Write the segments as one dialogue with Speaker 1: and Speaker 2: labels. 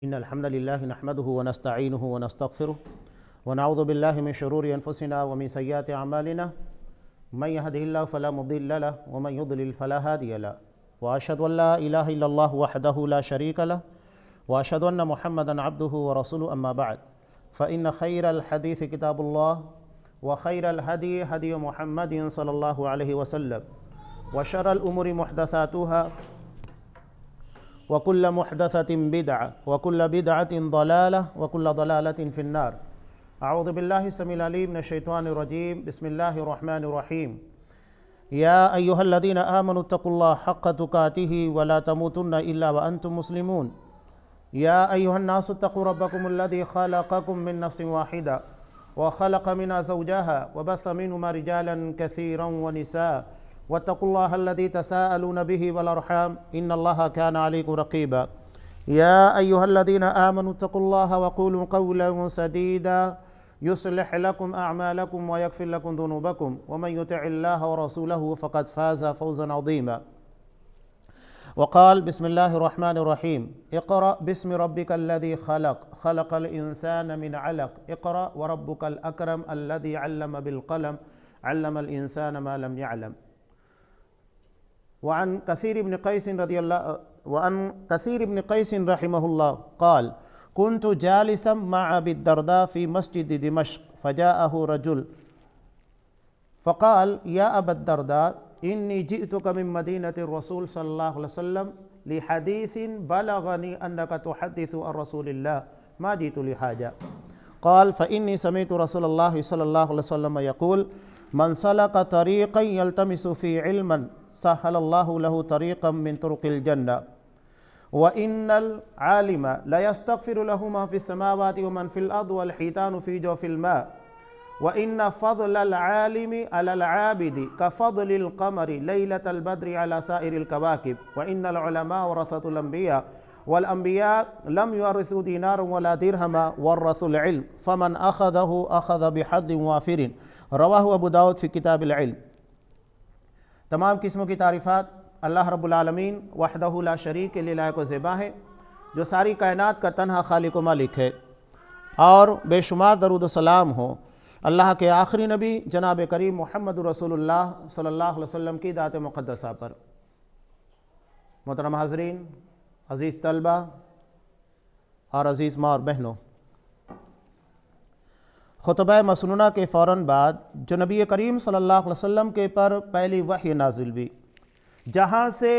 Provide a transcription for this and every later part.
Speaker 1: إن الحمد لله نحمده ونستعينه ونستغفره ونعوذ بالله من شرور أنفسنا ومن سيئات أعمالنا من يهده الله فلا مضل له ومن يضلل فلا هادي له وأشهد أن لا إله إلا الله وحده لا شريك له وأشهد أن محمدا عبده ورسوله أما بعد فإن خير الحديث كتاب الله وخير الهدي هدي محمد صلى الله عليه وسلم وشر الأمور محدثاتها وكل محدثة بدعة وكل بدعة ضلالة وكل ضلالة في النار أعوذ بالله السميع العليم من الشيطان الرجيم بسم الله الرحمن الرحيم يا أيها الذين آمنوا اتقوا الله حق تقاته ولا تموتن إلا وأنتم مسلمون يا أيها الناس اتقوا ربكم الذي خلقكم من نفس واحدة وخلق منها زوجها وبث منهما رجالا كثيرا ونساء واتقوا الله الذي تساءلون به والأرحام إن الله كان عليكم رقيبا يا أيها الذين آمنوا اتقوا الله وقولوا قولا سديدا يصلح لكم أعمالكم ويغفر لكم ذنوبكم ومن يطع الله ورسوله فقد فاز فوزا عظيما وقال بسم الله الرحمن الرحيم اقرأ باسم ربك الذي خلق الإنسان من علق اقرأ وربك الأكرم الذي علم بالقلم علم الإنسان ما لم يعلم وعن كثير بن قيس رحمه الله قال كنت جالسا مع أبي الدرداء في مسجد دمشق فجاءه رجل فقال يا أبا الدرداء إني جئتك من مدينة الرسول صلى الله عليه وسلم لحديث بلغني أنك تحدث عن رسول الله ما جئت لحاجة قال فإني سمعت رسول الله صلى الله عليه وسلم يقول من سلك طريقا يلتمس فيه علما سهل الله له طريقا من طرق الجنة وإن العالم لا يستغفر له ما في السماوات ومن في الأرض والحيتان في جوف الماء وإن فضل العالم على العابد كفضل القمر ليلة البدر على سائر الكواكب وإن العلماء ورثة الأنبياء والأنبياء لم يورثوا دينارا ولا درهما ورثوا العلم فمن أخذه أخذ بحظ وافر رواہ ابو داؤد فی کتاب العلم۔ تمام قسموں کی تعریفات اللہ رب العالمین وحدہ لا شریک کے لیے لائق و زیبا ہے، جو ساری کائنات کا تنہا خالق و مالک ہے، اور بے شمار درود و سلام ہو اللہ کے آخری نبی جناب کریم محمد رسول اللہ صلی اللہ علیہ وسلم کی ذات مقدسہ پر۔ محترم حاضرین، عزیز طلبہ اور عزیز ماں اور بہنوں، خطبہ مسنونہ کے فوراً بعد جو نبی کریم صلی اللہ علیہ وسلم کے پر پہلی وحی نازل ہوئی، جہاں سے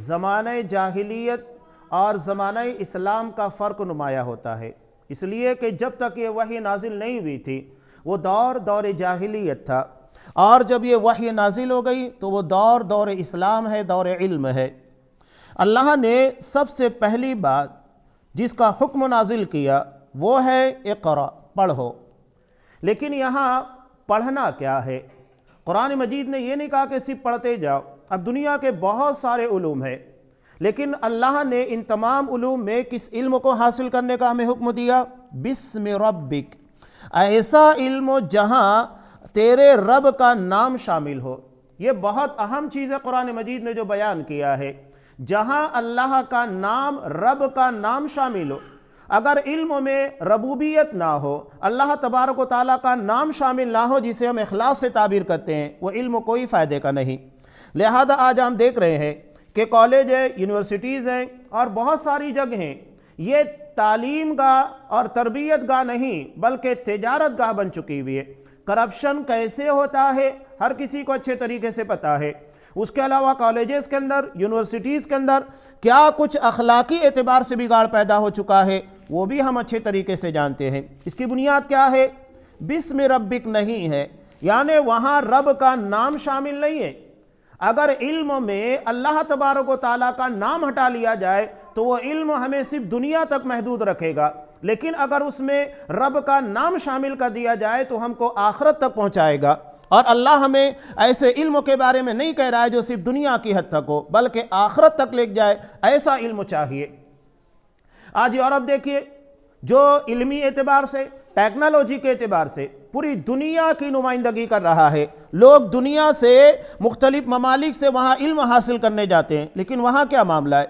Speaker 1: زمانہ جاہلیت اور زمانہ اسلام کا فرق نمایاں ہوتا ہے، اس لیے کہ جب تک یہ وحی نازل نہیں ہوئی تھی وہ دور جاہلیت تھا، اور جب یہ وحی نازل ہو گئی تو وہ دور اسلام ہے، دور علم ہے۔ اللہ نے سب سے پہلی بات جس کا حکم نازل کیا وہ ہے اقرأ، پڑھو۔ لیکن یہاں پڑھنا کیا ہے؟ قرآن مجید نے یہ نہیں کہا کہ صرف پڑھتے جاؤ، اب دنیا کے بہت سارے علوم ہیں، لیکن اللہ نے ان تمام علوم میں کس علم کو حاصل کرنے کا ہمیں حکم دیا؟ بسم ربک، ایسا علم جہاں تیرے رب کا نام شامل ہو۔ یہ بہت اہم چیز ہے قرآن مجید نے جو بیان کیا ہے، جہاں اللہ کا نام، رب کا نام شامل ہو۔ اگر علم میں ربوبیت نہ ہو، اللہ تبارک و تعالیٰ کا نام شامل نہ ہو جسے ہم اخلاص سے تعبیر کرتے ہیں، وہ علم کوئی فائدے کا نہیں۔ لہذا آج ہم دیکھ رہے ہیں کہ کالج ہے، یونیورسٹیز ہیں اور بہت ساری جگہیں یہ تعلیم گاہ اور تربیت گاہ نہیں بلکہ تجارت گاہ بن چکی ہوئی ہے۔ کرپشن کیسے ہوتا ہے ہر کسی کو اچھے طریقے سے پتا ہے۔ اس کے علاوہ کالجز کے اندر، یونیورسٹیز کے اندر کیا کچھ اخلاقی اعتبار سے بگاڑ پیدا ہو چکا ہے وہ بھی ہم اچھے طریقے سے جانتے ہیں۔ اس کی بنیاد کیا ہے؟ بسم ربک نہیں ہے، یعنی وہاں رب کا نام شامل نہیں ہے۔ اگر علم میں اللہ تبارک و تعالیٰ کا نام ہٹا لیا جائے تو وہ علم ہمیں صرف دنیا تک محدود رکھے گا، لیکن اگر اس میں رب کا نام شامل کر دیا جائے تو ہم کو آخرت تک پہنچائے گا۔ اور اللہ ہمیں ایسے علم کے بارے میں نہیں کہہ رہا ہے جو صرف دنیا کی حد تک ہو بلکہ آخرت تک لے جائے، ایسا علم چاہیے۔ آج یورپ دیکھیے، جو علمی اعتبار سے، ٹیکنالوجی کے اعتبار سے پوری دنیا کی نمائندگی کر رہا ہے، لوگ دنیا سے مختلف ممالک سے وہاں علم حاصل کرنے جاتے ہیں، لیکن وہاں کیا معاملہ ہے؟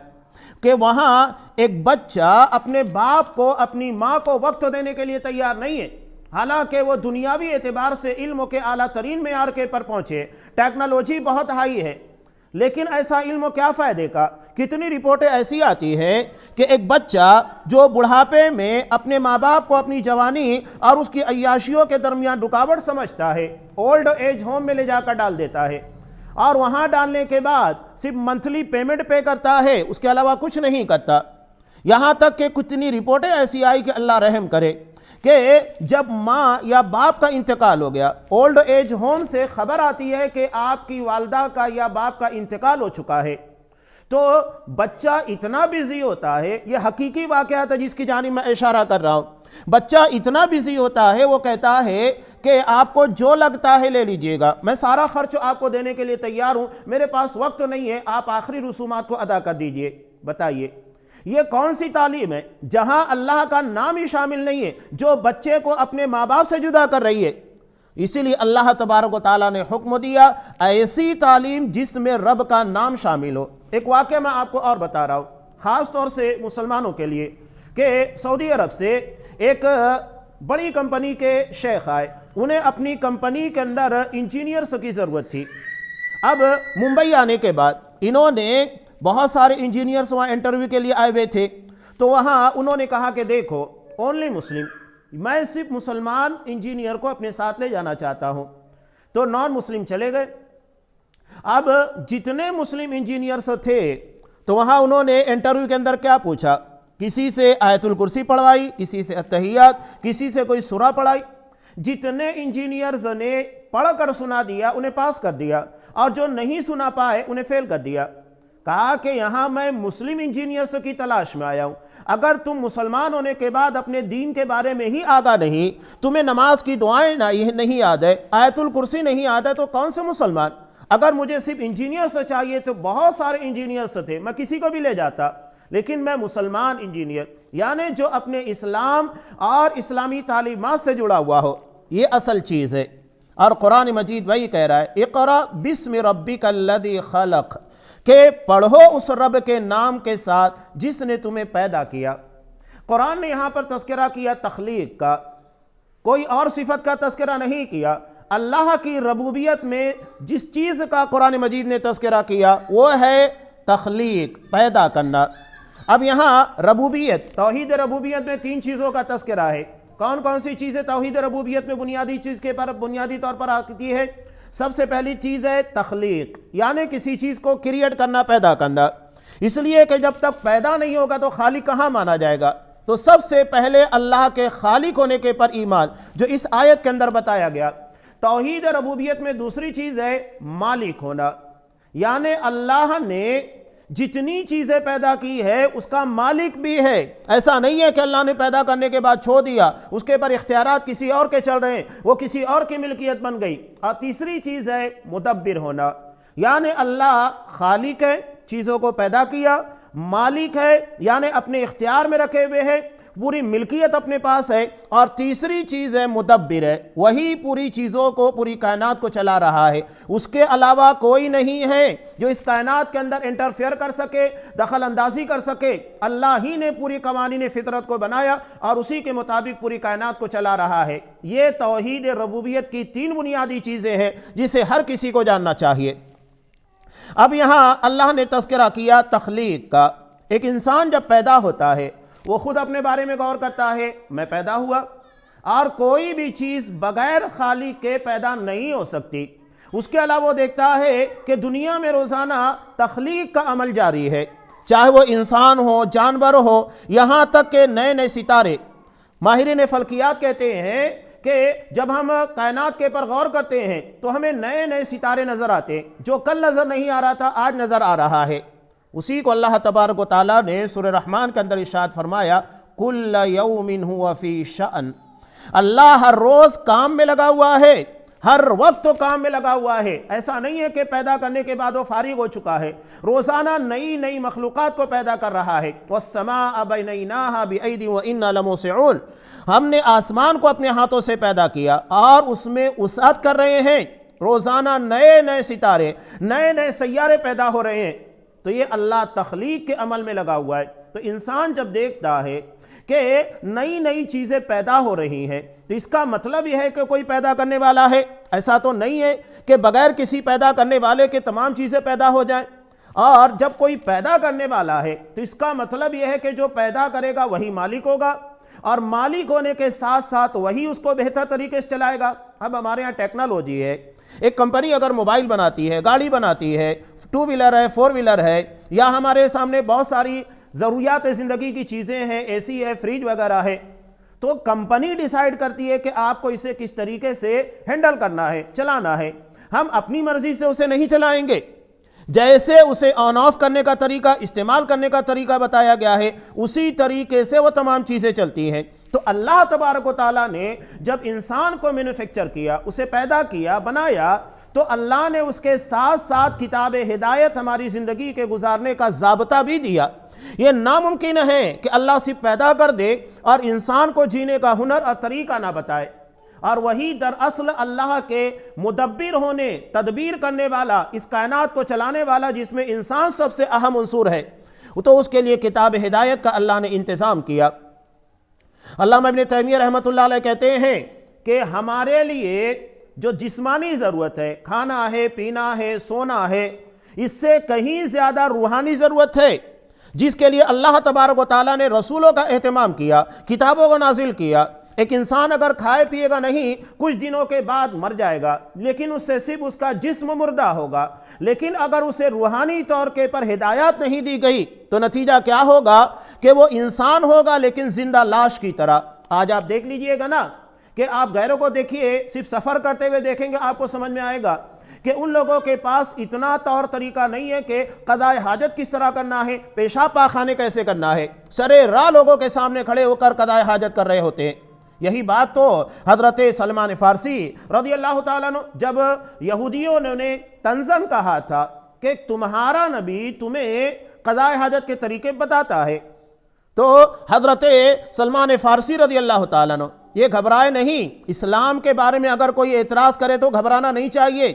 Speaker 1: کہ وہاں ایک بچہ اپنے باپ کو اپنی ماں کو وقت دینے کے لیے تیار نہیں ہے، حالانکہ وہ دنیاوی اعتبار سے علم کے اعلیٰ ترین معیار کے پر پہنچے، ٹیکنالوجی بہت ہائی ہے، لیکن ایسا علم کیا فائدے کا؟ کتنی رپورٹیں ایسی آتی ہیں کہ ایک بچہ جو بڑھاپے میں اپنے ماں باپ کو اپنی جوانی اور اس کی عیاشیوں کے درمیان رکاوٹ سمجھتا ہے، اولڈ ایج ہوم میں لے جا کر ڈال دیتا ہے، اور وہاں ڈالنے کے بعد صرف منتھلی پیمنٹ پے کرتا ہے، اس کے علاوہ کچھ نہیں کرتا۔ یہاں تک کہ کتنی رپورٹیں ایسی آئی کہ اللہ رحم کرے کہ جب ماں یا باپ کا انتقال ہو گیا، اولڈ ایج ہوم سے خبر آتی ہے کہ آپ کی والدہ کا یا باپ کا انتقال ہو چکا ہے، تو بچہ اتنا بیزی ہوتا ہے، یہ حقیقی واقعات ہے جس کی جانب میں اشارہ کر رہا ہوں، بچہ اتنا بیزی ہوتا ہے، وہ کہتا ہے کہ آپ کو جو لگتا ہے لے لیجئے گا، میں سارا خرچ آپ کو دینے کے لیے تیار ہوں، میرے پاس وقت نہیں ہے، آپ آخری رسومات کو ادا کر دیجئے۔ بتائیے یہ کون سی تعلیم ہے جہاں اللہ کا نام ہی شامل نہیں ہے، جو بچے کو اپنے ماں باپ سے جدا کر رہی ہے؟ اسی لیے اللہ تبارک و تعالیٰ نے حکم دیا ایسی تعلیم جس میں رب کا نام شامل ہو۔ ایک واقعہ میں آپ کو اور بتا رہا ہوں، خاص طور سے مسلمانوں کے لیے، کہ سعودی عرب سے ایک بڑی کمپنی کے شیخ آئے، انہیں اپنی کمپنی کے اندر انجینئرز کی ضرورت تھی۔ اب ممبئی آنے کے بعد انہوں نے بہت سارے انجینئرز وہاں انٹرویو کے لیے آئے ہوئے تھے، تو وہاں انہوں نے کہا کہ دیکھو اونلی مسلم، میں صرف مسلمان انجینئر کو اپنے ساتھ لے جانا چاہتا ہوں، تو نان مسلم چلے گئے۔ اب جتنے مسلم انجینئرز تھے تو وہاں انہوں نے انٹرویو کے اندر کیا پوچھا، کسی سے آیت الکرسی پڑھوائی، کسی سے التحیات، کسی سے کوئی سورہ پڑھائی، جتنے انجینئرز نے پڑھ کر سنا دیا انہیں پاس کر دیا، اور جو نہیں سنا پائے انہیں فیل کر دیا۔ کہا کہ یہاں میں مسلم انجینئرز کی تلاش میں آیا ہوں، اگر تم مسلمان ہونے کے بعد اپنے دین کے بارے میں ہی آگاہ نہیں، تمہیں نماز کی دعائیں نہیں یاد ہے، آیت الکرسی نہیں یاد ہے، تو کون سے مسلمان؟ اگر مجھے صرف انجینئرز چاہیے تو بہت سارے انجینئرز تھے، میں کسی کو بھی لے جاتا، لیکن میں مسلمان انجینئر، یعنی جو اپنے اسلام اور اسلامی تعلیمات سے جڑا ہوا ہو، یہ اصل چیز ہے۔ اور قرآن مجید وہی کہہ رہا ہے اقرأ بسم ربک الذی خلق، کہ پڑھو اس رب کے نام کے ساتھ جس نے تمہیں پیدا کیا۔ قرآن نے یہاں پر تذکرہ کیا تخلیق کا، کوئی اور صفت کا تذکرہ نہیں کیا۔ اللہ کی ربوبیت میں جس چیز کا قرآن مجید نے تذکرہ کیا وہ ہے تخلیق، پیدا کرنا۔ اب یہاں ربوبیت، توحید ربوبیت میں 3 چیزوں کا تذکرہ ہے۔ کون کون سی چیزیں توحید ربوبیت میں بنیادی چیز کے پر بنیادی طور پر آتی ہے؟ سب سے پہلی چیز ہے تخلیق، یعنی کسی چیز کو کریٹ کرنا، پیدا کرنا۔ اس لیے کہ جب تک پیدا نہیں ہوگا تو خالق کہاں مانا جائے گا؟ تو سب سے پہلے اللہ کے خالق ہونے کے پر ایمان، جو اس آیت کے اندر بتایا گیا۔ توحید ربوبیت میں دوسری چیز ہے مالک ہونا، یعنی اللہ نے جتنی چیزیں پیدا کی ہے اس کا مالک بھی ہے۔ ایسا نہیں ہے کہ اللہ نے پیدا کرنے کے بعد چھوڑ دیا، اس کے پر اختیارات کسی اور کے چل رہے ہیں، وہ کسی اور کی ملکیت بن گئی۔ اور تیسری چیز ہے مدبر ہونا، یعنی اللہ خالق ہے، چیزوں کو پیدا کیا، مالک ہے یعنی اپنے اختیار میں رکھے ہوئے ہے، پوری ملکیت اپنے پاس ہے، اور تیسری چیز ہے مدبر ہے، وہی پوری چیزوں کو، پوری کائنات کو چلا رہا ہے، اس کے علاوہ کوئی نہیں ہے جو اس کائنات کے اندر انٹرفیئر کر سکے، دخل اندازی کر سکے۔ اللہ ہی نے پوری قوانین فطرت کو بنایا اور اسی کے مطابق پوری کائنات کو چلا رہا ہے۔ یہ توحید ربوبیت کی 3 بنیادی چیزیں ہیں جسے ہر کسی کو جاننا چاہیے۔ اب یہاں اللہ نے تذکرہ کیا تخلیق کا۔ ایک انسان جب پیدا ہوتا ہے وہ خود اپنے بارے میں غور کرتا ہے، میں پیدا ہوا، اور کوئی بھی چیز بغیر خالق کے پیدا نہیں ہو سکتی۔ اس کے علاوہ وہ دیکھتا ہے کہ دنیا میں روزانہ تخلیق کا عمل جاری ہے، چاہے وہ انسان ہو، جانور ہو، یہاں تک کہ نئے نئے ستارے۔ ماہرین فلکیات کہتے ہیں کہ جب ہم کائنات کے پر غور کرتے ہیں تو ہمیں نئے نئے ستارے نظر آتے ہیں، جو کل نظر نہیں آ رہا تھا آج نظر آ رہا ہے۔ اسی کو اللہ تبارک و تعالیٰ نے سورہ رحمان کے اندر ارشاد فرمایا کل یوم ہوا فی شأن، اللہ ہر روز کام میں لگا ہوا ہے، ہر وقت کام میں لگا ہوا ہے۔ ایسا نہیں ہے کہ پیدا کرنے کے بعد وہ فارغ ہو چکا ہے، روزانہ نئی نئی مخلوقات کو پیدا کر رہا ہے۔ وَالسَّمَاءَ بَنَيْنَاهَا بِأَيْدٍ وَإِنَّا لَمُوسِعُونَ، ہم نے آسمان کو اپنے ہاتھوں سے پیدا کیا اور اس میں وسعت کر رہے ہیں۔ روزانہ نئے نئے ستارے، نئے نئے سیارے پیدا ہو رہے ہیں۔ تو یہ اللہ تخلیق کے عمل میں لگا ہوا ہے۔ تو انسان جب دیکھتا ہے کہ نئی نئی چیزیں پیدا ہو رہی ہیں تو اس کا مطلب یہ ہے کہ کوئی پیدا کرنے والا ہے۔ ایسا تو نہیں ہے کہ بغیر کسی پیدا کرنے والے کے تمام چیزیں پیدا ہو جائیں، اور جب کوئی پیدا کرنے والا ہے تو اس کا مطلب یہ ہے کہ جو پیدا کرے گا وہی مالک ہوگا، اور مالک ہونے کے ساتھ ساتھ وہی اس کو بہتر طریقے سے چلائے گا۔ اب ہمارے ہاں ٹیکنالوجی ہے، ایک کمپنی اگر موبائل بناتی ہے، گاڑی بناتی ہے، 2 ویلر ہے، 4 ویلر ہے، یا ہمارے سامنے بہت ساری ضروریات زندگی کی چیزیں ہیں، اے سی ہے، فریج وغیرہ ہے، تو کمپنی ڈیسائیڈ کرتی ہے کہ آپ کو اسے کس طریقے سے ہینڈل کرنا ہے، چلانا ہے۔ ہم اپنی مرضی سے اسے نہیں چلائیں گے، جیسے اسے آن آف کرنے کا طریقہ، استعمال کرنے کا طریقہ بتایا گیا ہے، اسی طریقے سے وہ تمام چیزیں چلتی ہیں۔ تو اللہ تبارک و تعالیٰ نے جب انسان کو مینوفیکچر کیا، اسے پیدا کیا، بنایا، تو اللہ نے اس کے ساتھ ساتھ کتاب ہدایت ہماری زندگی کے گزارنے کا ضابطہ بھی دیا۔ یہ ناممکن ہے کہ اللہ صرف پیدا کر دے اور انسان کو جینے کا ہنر اور طریقہ نہ بتائے، اور وہی دراصل اللہ کے مدبر ہونے، تدبیر کرنے والا، اس کائنات کو چلانے والا، جس میں انسان سب سے اہم عنصر ہے، تو اس کے لیے کتاب ہدایت کا اللہ نے انتظام کیا۔ علامہ ابن تیمیہ رحمۃ اللہ علیہ کہتے ہیں کہ ہمارے لیے جو جسمانی ضرورت ہے، کھانا ہے، پینا ہے، سونا ہے، اس سے کہیں زیادہ روحانی ضرورت ہے، جس کے لیے اللہ تبارک و تعالیٰ نے رسولوں کا اہتمام کیا، کتابوں کو نازل کیا۔ ایک انسان اگر کھائے پیے گا نہیں، کچھ دنوں کے بعد مر جائے گا، لیکن اس سے صرف اس کا جسم مردہ ہوگا، لیکن اگر اسے روحانی طور کے پر ہدایات نہیں دی گئی تو نتیجہ کیا ہوگا کہ وہ انسان ہوگا لیکن زندہ لاش کی طرح۔ آج آپ دیکھ لیجئے گا نا کہ آپ غیروں کو دیکھیے، صرف سفر کرتے ہوئے دیکھیں گے، آپ کو سمجھ میں آئے گا کہ ان لوگوں کے پاس اتنا طور طریقہ نہیں ہے کہ قضاء حاجت کس طرح کرنا ہے، پیشاب پاخانے کیسے کرنا ہے، سرے راہ لوگوں کے سامنے کھڑے ہو کر قضاء حاجت کر رہے ہوتے ہیں۔ یہی بات تو حضرت سلمان فارسی رضی اللہ تعالیٰ عنہ، جب یہودیوں نے طنزاً کہا تھا کہ تمہارا نبی تمہیں قضاء حاجت کے طریقے بتاتا ہے، تو حضرت سلمان فارسی رضی اللہ تعالیٰ عنہ یہ گھبرائے نہیں۔ اسلام کے بارے میں اگر کوئی اعتراض کرے تو گھبرانا نہیں چاہیے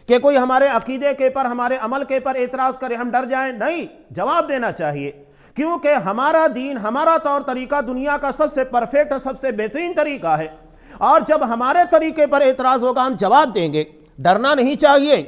Speaker 1: کہ کوئی ہمارے عقیدے کے پر، ہمارے عمل کے پر اعتراض کرے ہم ڈر جائیں، نہیں، جواب دینا چاہیے، کیونکہ ہمارا دین، ہمارا طور طریقہ دنیا کا سب سے پرفیکٹ، سب سے بہترین طریقہ ہے، اور جب ہمارے طریقے پر اعتراض ہوگا ہم جواب دیں گے، ڈرنا نہیں چاہیے۔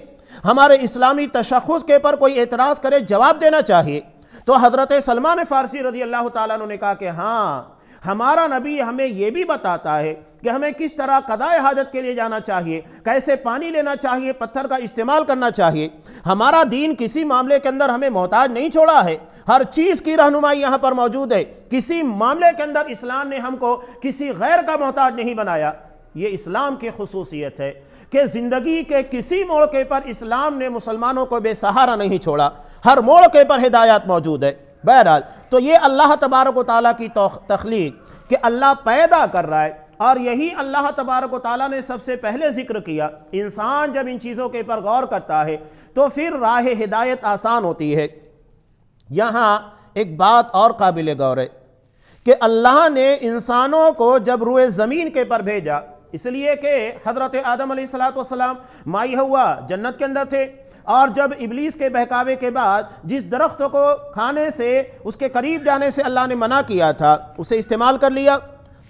Speaker 1: ہمارے اسلامی تشخص کے پر کوئی اعتراض کرے جواب دینا چاہیے۔ تو حضرت سلمان فارسی رضی اللہ تعالیٰ عنہ نے کہا کہ ہاں، ہمارا نبی ہمیں یہ بھی بتاتا ہے کہ ہمیں کس طرح قضاء حاجت کے لیے جانا چاہیے، کیسے پانی لینا چاہیے، پتھر کا استعمال کرنا چاہیے۔ ہمارا دین کسی معاملے کے اندر ہمیں محتاج نہیں چھوڑا ہے، ہر چیز کی رہنمائی یہاں پر موجود ہے۔ کسی معاملے کے اندر اسلام نے ہم کو کسی غیر کا محتاج نہیں بنایا۔ یہ اسلام کی خصوصیت ہے کہ زندگی کے کسی موقع پر اسلام نے مسلمانوں کو بے سہارا نہیں چھوڑا، ہر موقع پر ہدایات موجود ہے۔ بہرحال تو یہ اللہ تبارک و تعالیٰ کی تخلیق کہ اللہ پیدا کر رہا ہے، اور یہی اللہ تبارک و تعالیٰ نے سب سے پہلے ذکر کیا۔ انسان جب ان چیزوں کے پر غور کرتا ہے تو پھر راہ ہدایت آسان ہوتی ہے۔ یہاں ایک بات اور قابل غور ہے کہ اللہ نے انسانوں کو جب روئے زمین کے پر بھیجا، اس لیے کہ حضرت آدم علیہ السلام مائی ہوا جنت کے اندر تھے، اور جب ابلیس کے بہکاوے کے بعد جس درخت کو کھانے سے، اس کے قریب جانے سے اللہ نے منع کیا تھا، اسے استعمال کر لیا،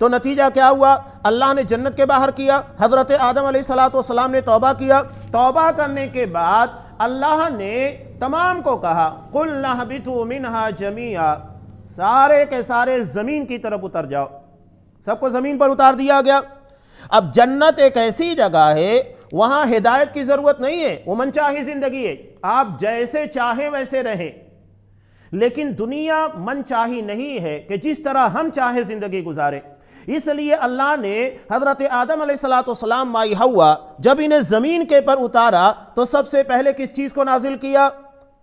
Speaker 1: تو نتیجہ کیا ہوا؟ اللہ نے جنت کے باہر کیا، حضرت آدم علیہ السلام نے توبہ کیا، توبہ کرنے کے بعد اللہ نے تمام کو کہا قُلْنَا اهْبِطُوا مِنْهَا جَمِيعًا، سارے کے سارے زمین کی طرف اتر جاؤ، سب کو زمین پر اتار دیا گیا۔ اب جنت ایک ایسی جگہ ہے، وہاں ہدایت کی ضرورت نہیں ہے، وہ من چاہی زندگی ہے، آپ جیسے چاہیں ویسے رہیں، لیکن دنیا من چاہی نہیں ہے کہ جس طرح ہم چاہیں زندگی گزارے۔ اس لیے اللہ نے حضرت آدم علیہ السلام مائی ہوا جب انہیں زمین کے پر اتارا تو سب سے پہلے کس چیز کو نازل کیا؟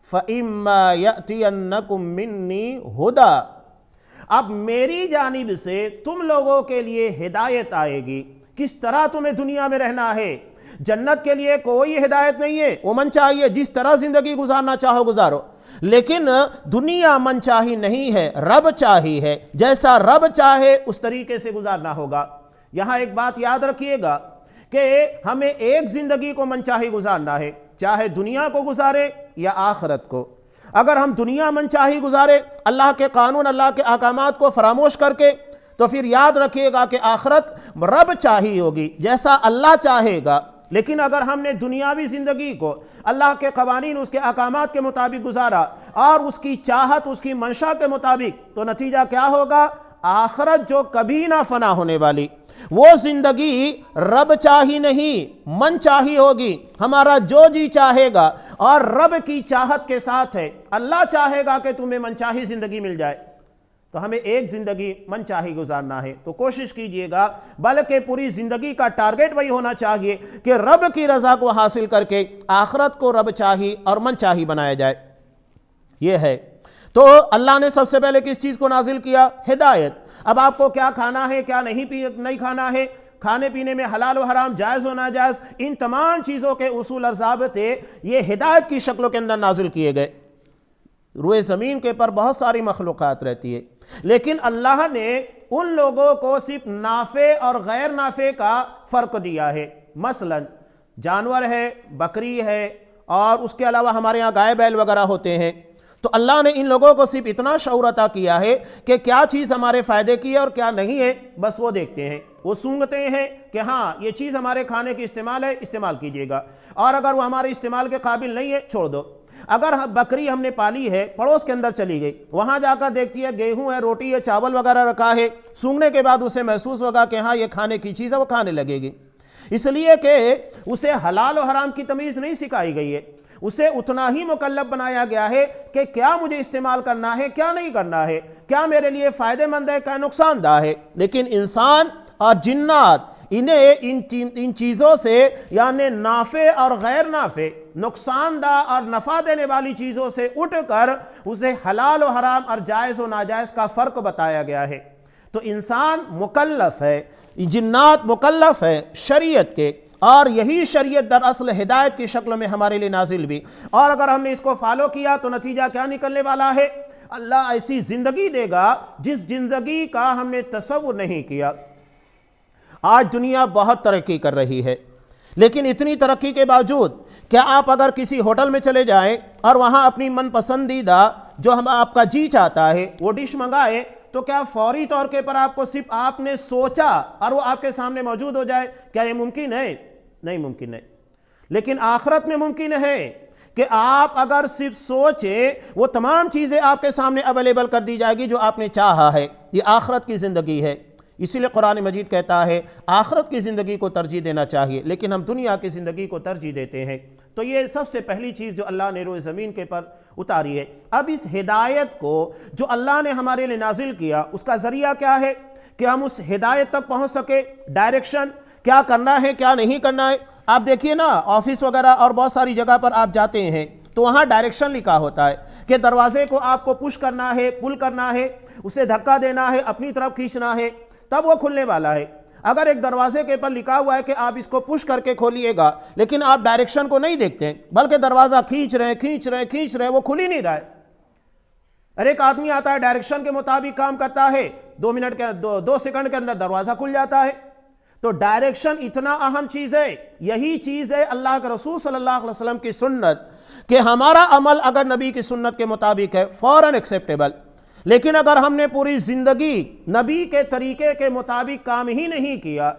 Speaker 1: فَإِمَّا يَأْتِيَنَّكُم مِّنِّي هُدًى، اب میری جانب سے تم لوگوں کے لیے ہدایت آئے گی، کس طرح تمہیں دنیا میں رہنا ہے۔ جنت کے لیے کوئی ہدایت نہیں ہے، وہ من چاہیے جس طرح زندگی گزارنا چاہو گزارو، لیکن دنیا من چاہی نہیں ہے، رب چاہی ہے، جیسا رب چاہے اس طریقے سے گزارنا ہوگا۔ یہاں ایک بات یاد رکھیے گا کہ ہمیں ایک زندگی کو من چاہی گزارنا ہے، چاہے دنیا کو گزارے یا آخرت کو۔ اگر ہم دنیا من چاہی گزارے اللہ کے قانون اللہ کے احکامات کو فراموش کر کے تو پھر یاد رکھیے گا کہ آخرت رب چاہی ہوگی جیسا اللہ چاہے گا. لیکن اگر ہم نے دنیاوی زندگی کو اللہ کے قوانین اس کے احکامات کے مطابق گزارا اور اس کی چاہت اس کی منشا کے مطابق تو نتیجہ کیا ہوگا؟ آخرت جو کبھی نہ فنا ہونے والی وہ زندگی رب چاہی نہیں من چاہی ہوگی. ہمارا جو جی چاہے گا اور رب کی چاہت کے ساتھ ہے. اللہ چاہے گا کہ تمہیں من چاہی زندگی مل جائے تو ہمیں ایک زندگی من چاہی گزارنا ہے تو کوشش کیجئے گا بلکہ پوری زندگی کا ٹارگٹ وہی ہونا چاہیے کہ رب کی رضا کو حاصل کر کے آخرت کو رب چاہی اور من چاہی بنایا جائے. یہ ہے تو اللہ نے سب سے پہلے کس چیز کو نازل کیا؟ ہدایت. اب آپ کو کیا کھانا ہے کیا نہیں کھانا ہے، کھانے پینے میں حلال و حرام، جائز و ناجائز، ان تمام چیزوں کے اصول اور ضابطے یہ ہدایت کی شکلوں کے اندر نازل کیے گئے. روئے زمین کے پر بہت ساری مخلوقات رہتی ہے لیکن اللہ نے ان لوگوں کو صرف نافع اور غیر نافع کا فرق دیا ہے. مثلا جانور ہے، بکری ہے اور اس کے علاوہ ہمارے ہاں گائے بیل وغیرہ ہوتے ہیں تو اللہ نے ان لوگوں کو صرف اتنا شعور عطا کیا ہے کہ کیا چیز ہمارے فائدے کی ہے اور کیا نہیں ہے، بس وہ دیکھتے ہیں، وہ سونگھتے ہیں کہ ہاں یہ چیز ہمارے کھانے کی استعمال ہے، استعمال کیجئے گا، اور اگر وہ ہمارے استعمال کے قابل نہیں ہے چھوڑ دو. اگر بکری ہم نے پالی ہے، پڑوس کے اندر چلی گئی، وہاں جا کر دیکھتی ہے گیہوں ہے، روٹی ہے، چاول وغیرہ رکھا ہے، سونگھنے کے بعد اسے محسوس ہوگا کہ ہاں یہ کھانے کی چیز ہے، وہ کھانے لگے گی. اس لیے کہ اسے حلال و حرام کی تمیز نہیں سکھائی گئی ہے، اسے اتنا ہی مکلف بنایا گیا ہے کہ کیا مجھے استعمال کرنا ہے کیا نہیں کرنا ہے، کیا میرے لیے فائدہ مند ہے کیا نقصان دہ ہے. لیکن انسان اور جنات انہیں ان چیزوں سے یعنی نافع اور غیر نافع، نقصان دہ اور نفع دینے والی چیزوں سے اٹھ کر اسے حلال و حرام اور جائز و ناجائز کا فرق بتایا گیا ہے. تو انسان مکلف ہے، جنات مکلف ہے شریعت کے، اور یہی شریعت دراصل ہدایت کی شکل میں ہمارے لیے نازل بھی. اور اگر ہم نے اس کو فالو کیا تو نتیجہ کیا نکلنے والا ہے؟ اللہ ایسی زندگی دے گا جس زندگی کا ہم نے تصور نہیں کیا. آج دنیا بہت ترقی کر رہی ہے لیکن اتنی ترقی کے باوجود کیا آپ اگر کسی ہوٹل میں چلے جائیں اور وہاں اپنی من پسندیدہ جو آپ کا جی چاہتا ہے وہ ڈش منگائے تو کیا فوری طور کے پر آپ کو صرف آپ نے سوچا اور وہ آپ کے سامنے موجود ہو جائے؟ کیا یہ ممکن ہے؟ نہیں ممکن ہے. لیکن آخرت میں ممکن ہے کہ آپ اگر صرف سوچے وہ تمام چیزیں آپ کے سامنے اویلیبل کر دی جائے گی جو آپ نے چاہا ہے. یہ آخرت کی زندگی ہے. اسی لیے قرآن مجید کہتا ہے آخرت کی زندگی کو ترجیح دینا چاہیے لیکن ہم دنیا کی زندگی کو ترجیح دیتے ہیں. تو یہ سب سے پہلی چیز جو اللہ نے روئے زمین کے پر اتاری ہے. اب اس ہدایت کو جو اللہ نے ہمارے لیے نازل کیا اس کا ذریعہ کیا ہے کہ ہم اس ہدایت تک پہنچ سکے؟ ڈائریکشن، کیا کرنا ہے کیا نہیں کرنا ہے. آپ دیکھیے نا آفس وغیرہ اور بہت ساری جگہ پر آپ جاتے ہیں تو وہاں ڈائریکشن لکھا ہوتا ہے کہ دروازے کو آپ کو پش کرنا ہے، پل کرنا ہے، اسے دھکا دینا ہے، اپنی طرف کھینچنا ہے تب وہ کھلنے والا ہے. اگر ایک دروازے کے پر لکھا ہوا ہے کہ آپ اس کو پش کر کے کھولیے گا لیکن آپ ڈائریکشن کو نہیں دیکھتے بلکہ دروازہ کھینچ رہے وہ کھل ہی نہیں رہا ہے. ارے ایک آدمی آتا ہے ڈائریکشن کے مطابق کام کرتا ہے، 2 سیکنڈ کے اندر دروازہ کھل جاتا ہے. تو ڈائریکشن اتنا اہم چیز ہے. یہی چیز ہے اللہ کے رسول صلی اللہ علیہ وسلم کی سنت کہ ہمارا عمل اگر نبی کی سنت کے مطابق ہے فوراً ایکسیپٹیبل، لیکن اگر ہم نے پوری زندگی نبی کے طریقے کے مطابق کام ہی نہیں کیا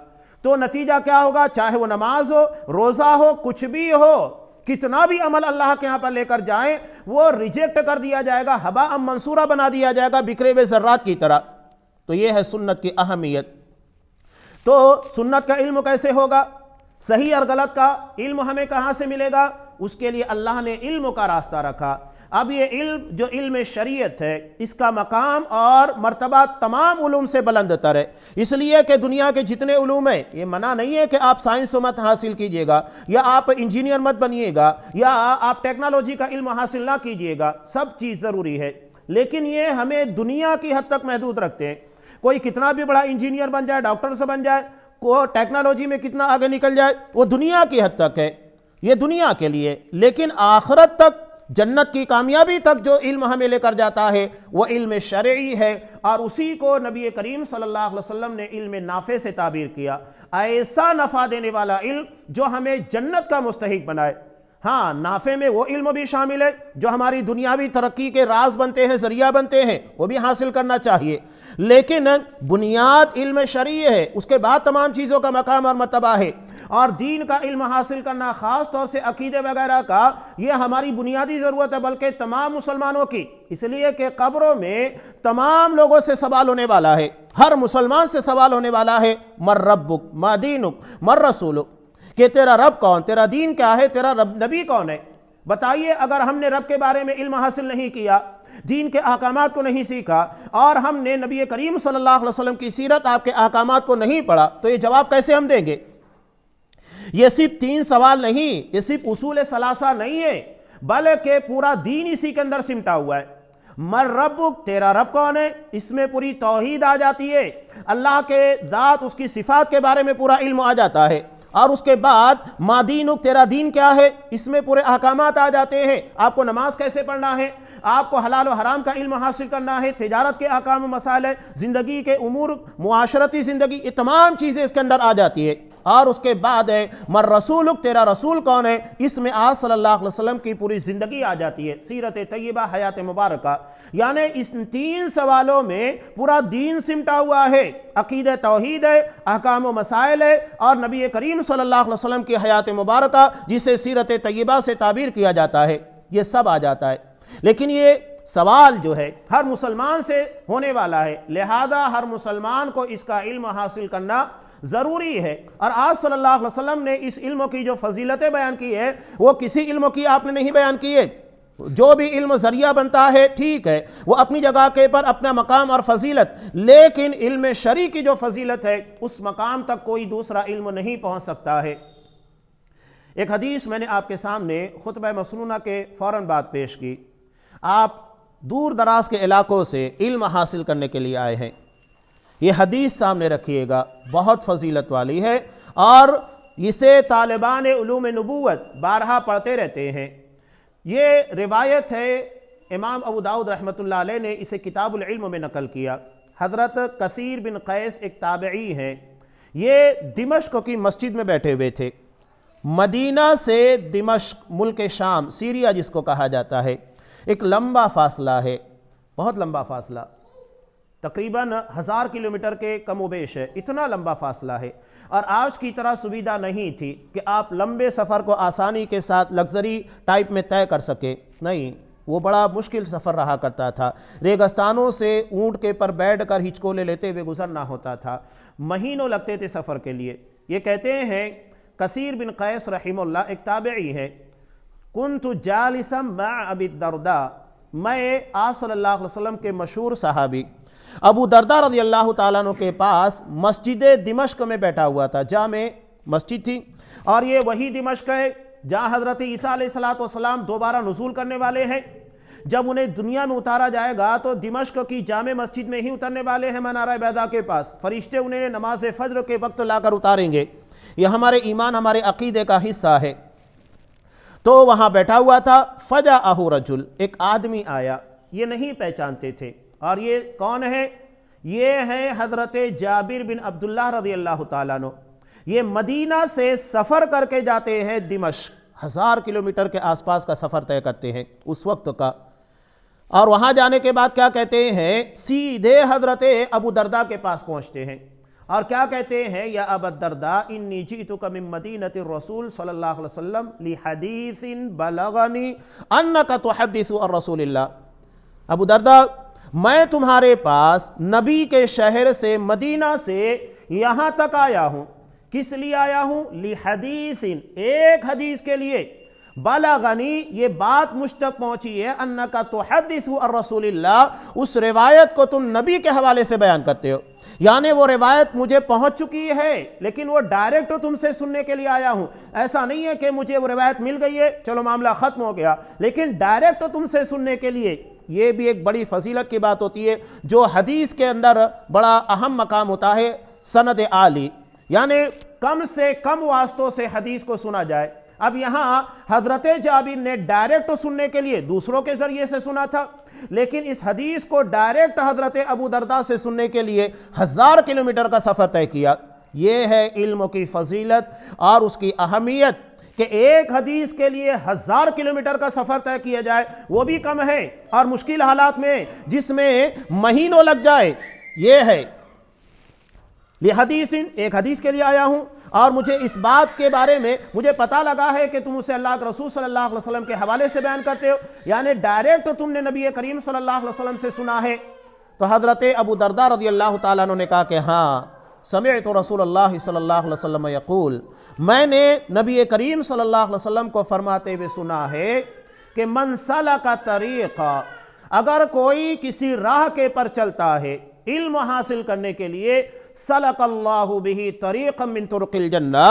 Speaker 1: تو نتیجہ کیا ہوگا؟ چاہے وہ نماز ہو، روزہ ہو، کچھ بھی ہو، کتنا بھی عمل اللہ کے ہاں پر لے کر جائیں وہ ریجیکٹ کر دیا جائے گا، ہباء منصورہ بنا دیا جائے گا، بکھرے ہوئے ذرات کی طرح. تو یہ ہے سنت کی اہمیت. تو سنت کا علم کیسے ہوگا؟ صحیح اور غلط کا علم ہمیں کہاں سے ملے گا؟ اس کے لیے اللہ نے علم کا راستہ رکھا. اب یہ علم جو علم شریعت ہے اس کا مقام اور مرتبہ تمام علوم سے بلند تر ہے، اس لیے کہ دنیا کے جتنے علوم ہیں یہ منع نہیں ہے کہ آپ سائنس مت حاصل کیجئے گا یا آپ انجینئر مت بنیے گا یا آپ ٹیکنالوجی کا علم حاصل نہ کیجئے گا، سب چیز ضروری ہے لیکن یہ ہمیں دنیا کی حد تک محدود رکھتے ہیں. کوئی کتنا بھی بڑا انجینئر بن جائے، ڈاکٹر سے بن جائے، کوئی ٹیکنالوجی میں کتنا آگے نکل جائے، وہ دنیا کی حد تک ہے، یہ دنیا کے لیے. لیکن آخرت تک، جنت کی کامیابی تک جو علم ہمیں لے کر جاتا ہے وہ علم شرعی ہے، اور اسی کو نبی کریم صلی اللہ علیہ وسلم نے علم نافع سے تعبیر کیا. ایسا نفع دینے والا علم جو ہمیں جنت کا مستحق بنائے، ہاں نافع میں وہ علم بھی شامل ہے جو ہماری دنیاوی ترقی کے راز بنتے ہیں، ذریعہ بنتے ہیں، وہ بھی حاصل کرنا چاہیے، لیکن بنیاد علم شرعی ہے، اس کے بعد تمام چیزوں کا مقام اور مرتبہ ہے۔ اور دین کا علم حاصل کرنا، خاص طور سے عقیدے وغیرہ کا، یہ ہماری بنیادی ضرورت ہے، بلکہ تمام مسلمانوں کی، اس لیے کہ قبروں میں تمام لوگوں سے سوال ہونے والا ہے، ہر مسلمان سے سوال ہونے والا ہے، من ربک، ما دینک، من رسولک، کہ تیرا رب کون، تیرا دین کیا ہے، تیرا رب نبی کون ہے۔ بتائیے اگر ہم نے رب کے بارے میں علم حاصل نہیں کیا، دین کے احکامات کو نہیں سیکھا، اور ہم نے نبی کریم صلی اللہ علیہ وسلم کی سیرت، آپ کے احکامات کو نہیں پڑھا، تو یہ جواب کیسے ہم دیں گے؟ یہ صرف 3 سوال نہیں، یہ صرف اصول ثلاثہ نہیں ہے، بلکہ پورا دین اسی کے اندر سمٹا ہوا ہے۔ من ربک، تیرا رب کون ہے، اس میں پوری توحید آ جاتی ہے، اللہ کے ذات، اس کی صفات کے بارے میں پورا علم آ جاتا ہے، اور اس کے بعد ما دینک، تیرا دین کیا ہے، اس میں پورے احکامات آ جاتے ہیں، آپ کو نماز کیسے پڑھنا ہے، آپ کو حلال و حرام کا علم حاصل کرنا ہے، تجارت کے احکام و مسائل ہے، زندگی کے امور، معاشرتی زندگی، یہ تمام چیزیں اس کے اندر آ جاتی ہے۔ اور اس کے بعد ہے من رسولک، تیرا رسول کون ہے، اس میں آپ صلی اللہ علیہ وسلم کی پوری زندگی آ جاتی ہے، سیرت طیبہ، حیات مبارکہ، یعنی اس 3 سوالوں میں پورا دین سمٹا ہوا ہے، عقیدہ توحید ہے، احکام و مسائل ہے، اور نبی کریم صلی اللہ علیہ وسلم کی حیات مبارکہ، جسے سیرت طیبہ سے تعبیر کیا جاتا ہے، یہ سب آ جاتا ہے۔ لیکن یہ سوال جو ہے ہر مسلمان سے ہونے والا ہے، لہذا ہر مسلمان کو اس کا علم حاصل کرنا ضروری ہے۔ اور آپ صلی اللہ علیہ وسلم نے اس علم کی جو فضیلتیں بیان کی ہے، وہ کسی علم کی آپ نے نہیں بیان کی ہے۔ جو بھی علم ذریعہ بنتا ہے ٹھیک ہے، وہ اپنی جگہ کے پر اپنا مقام اور فضیلت، لیکن علم شرعی کی جو فضیلت ہے، اس مقام تک کوئی دوسرا علم نہیں پہنچ سکتا ہے۔ ایک حدیث میں نے آپ کے سامنے خطبہ مسنونہ کے فوراً بعد پیش کی۔ آپ دور دراز کے علاقوں سے علم حاصل کرنے کے لیے آئے ہیں، یہ حدیث سامنے رکھیے گا، بہت فضیلت والی ہے، اور اسے طالبان علوم نبوت بارہا پڑھتے رہتے ہیں۔ یہ روایت ہے، امام ابو داؤد رحمۃ اللہ علیہ نے اسے کتاب العلم میں نقل کیا۔ حضرت کثیر بن قیس ایک تابعی ہیں، یہ دمشق کی مسجد میں بیٹھے ہوئے تھے۔ مدینہ سے دمشق، ملک شام، سیریا جس کو کہا جاتا ہے، ایک لمبا فاصلہ ہے، بہت لمبا فاصلہ، تقریباً 1000 کلومیٹر کے کم و بیش ہے، اتنا لمبا فاصلہ ہے۔ اور آج کی طرح سویدھا نہیں تھی کہ آپ لمبے سفر کو آسانی کے ساتھ لگژری ٹائپ میں طے کر سکے، نہیں، وہ بڑا مشکل سفر رہا کرتا تھا، ریگستانوں سے اونٹ کے پر بیٹھ کر ہچکولے لیتے ہوئے گزرنا ہوتا تھا، مہینوں لگتے تھے سفر کے لیے۔ یہ کہتے ہیں کثیر بن قیس رحمہ اللہ، ایک تابعی ہے، کنت جالسا مع ابی الدرداء، میں آپ صلی اللہ علیہ وسلم کے مشہور صحابی ابو درداء رضی اللہ تعالیٰ عنہ کے پاس مسجد دمشق میں بیٹھا ہوا تھا، جامع مسجد تھی، اور یہ وہی دمشق ہے جہاں حضرت عیسیٰ علیہ السلام دوبارہ نزول کرنے والے ہیں۔ جب انہیں دنیا میں اتارا جائے گا تو دمشق کی جامع مسجد میں ہی اترنے والے ہیں، منارہ بیضاء کے پاس، فرشتے انہیں نماز فجر کے وقت لا کر اتاریں گے۔ یہ ہمارے ایمان، ہمارے عقیدے کا حصہ ہے۔ تو وہاں بیٹھا ہوا تھا، فجاءہ رجل، ایک آدمی آیا، یہ نہیں پہچانتے تھے، اور یہ کون ہے؟ یہ ہے حضرت جابر بن عبداللہ رضی اللہ تعالیٰ عنہ۔ یہ مدینہ سے سفر کر کے جاتے ہیں دمشق، 1000 کلومیٹر کے آس پاس کا سفر طے کرتے ہیں اس وقت کا، اور وہاں جانے کے بعد کیا کہتے ہیں؟ سیدھے حضرت ابو درداء کے پاس پہنچتے ہیں، اور کیا کہتے ہیں؟ یا ابا الدرداء انی جئتک من مدینۃ الرسول صلی اللہ علیہ وسلم لحدیث بلغنی انک تحدث عن رسول اللہ۔ ابو درداء، میں تمہارے پاس نبی کے شہر سے، مدینہ سے یہاں تک آیا ہوں، کس لیے آیا ہوں؟ لحدیث، ایک حدیث کے لیے، بلغنی، یہ بات مجھ تک پہنچی ہے، انک تحدث عن رسول اللہ، اس روایت کو تم نبی کے حوالے سے بیان کرتے ہو، یعنی وہ روایت مجھے پہنچ چکی ہے، لیکن وہ ڈائریکٹ تم سے سننے کے لیے آیا ہوں۔ ایسا نہیں ہے کہ مجھے وہ روایت مل گئی ہے، چلو معاملہ ختم ہو گیا، لیکن ڈائریکٹ تم سے سننے کے لیے۔ یہ بھی ایک بڑی فضیلت کی بات ہوتی ہے، جو حدیث کے اندر بڑا اہم مقام ہوتا ہے، سند عالی، یعنی کم سے کم واسطوں سے حدیث کو سنا جائے۔ اب یہاں حضرت جابر نے ڈائریکٹ سننے کے لیے دوسروں کے ذریعے سے سنا تھا، لیکن اس حدیث کو ڈائریکٹ حضرت ابو درداء سے سننے کے لیے 1000 کلومیٹر کا سفر طے کیا۔ یہ ہے علم کی فضیلت اور اس کی اہمیت، کہ ایک حدیث کے لیے 1000 کلومیٹر کا سفر طے کیا جائے وہ بھی کم ہے، اور مشکل حالات میں جس میں مہینوں لگ جائے یہ ہے۔ لحدیث، ایک حدیث کے لیے آیا ہوں اور مجھے اس بات کے بارے میں مجھے پتہ لگا ہے کہ تم اسے اللہ کے رسول صلی اللہ علیہ وسلم کے حوالے سے بیان کرتے ہو، یعنی ڈائریکٹ تم نے نبی کریم صلی اللہ علیہ وسلم سے سنا ہے۔ تو حضرت ابو درداء رضی اللہ تعالیٰ عنہ نے کہا کہ ہاں، سمعت رسول اللہ صلی اللہ علیہ وسلم یقول، میں نے نبی کریم صلی اللہ علیہ وسلم کو فرماتے ہوئے سنا ہے کہ من سلک طریقا، اگر کوئی کسی راہ کے پر چلتا ہے علم حاصل کرنے کے لیے، سلک اللہ بہ طریقا من طرق الجنہ،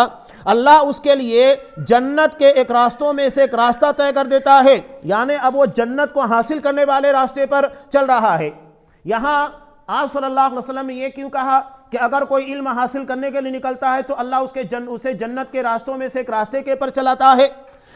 Speaker 1: اللہ اس کے لیے جنت کے ایک راستوں میں سے ایک راستہ طے کر دیتا ہے، یعنی اب وہ جنت کو حاصل کرنے والے راستے پر چل رہا ہے۔ یہاں آپ صلی اللہ علیہ وسلم نے یہ کیوں کہا کہ اگر کوئی علم حاصل کرنے کے لیے نکلتا ہے تو اللہ اسے جنت کے راستوں میں سے ایک راستے کے پر چلاتا ہے؟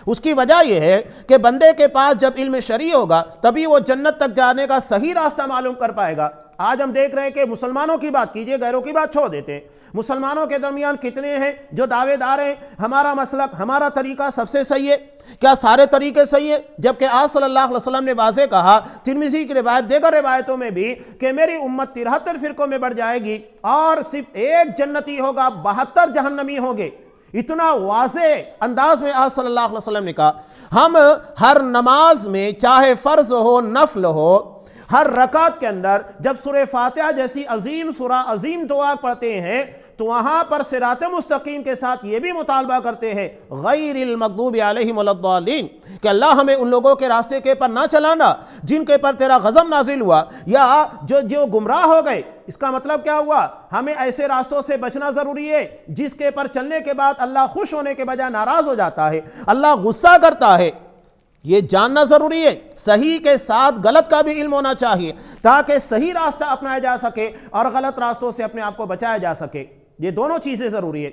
Speaker 1: اس کی وجہ یہ ہے کہ بندے کے پاس جب علم شرعی ہوگا تبھی وہ جنت تک جانے کا صحیح راستہ معلوم کر پائے گا۔ آج ہم دیکھ رہے ہیں کہ مسلمانوں کی بات کیجئے، غیروں کی بات چھوڑ دیتے ہیں۔ مسلمانوں کے درمیان کتنے ہیں جو دعوے دار ہیں ہمارا مسلک، ہمارا طریقہ سب سے صحیح ہے؟ کیا سارے طریقے صحیح ہیں؟ جبکہ آپ صلی اللہ علیہ وسلم نے واضح کہا، ترمذی کی روایت، دیگر روایتوں میں بھی، کہ میری امت 73 فرقوں میں بڑھ جائے گی اور صرف ایک جنتی ہوگا، 72 جہنمی ہوں گے۔ اتنا واضح انداز میں آپ صلی اللہ علیہ وسلم نے کہا۔ ہم ہر نماز میں، چاہے فرض ہو نفل ہو، ہر رکعت کے اندر جب سورہ فاتحہ جیسی عظیم سورہ، عظیم دعا پڑھتے ہیں تو وہاں پر صراط مستقیم کے ساتھ یہ بھی مطالبہ کرتے ہیں، غیر المغضوب علیہم ولا الضالین، کہ اللہ ہمیں ان لوگوں کے راستے کے پر نہ چلانا جن کے پر تیرا غضب نازل ہوا، یا جو گمراہ ہو گئے۔ اس کا مطلب کیا ہوا؟ ہمیں ایسے راستوں سے بچنا ضروری ہے جس کے پر چلنے کے بعد اللہ خوش ہونے کے بجائے ناراض ہو جاتا ہے، اللہ غصہ کرتا ہے۔ یہ جاننا ضروری ہے۔ صحیح کے ساتھ غلط کا بھی علم ہونا چاہیے تاکہ صحیح راستہ اپنایا جا سکے اور غلط راستوں سے اپنے آپ کو بچایا جا سکے۔ یہ دونوں چیزیں ضروری ہے۔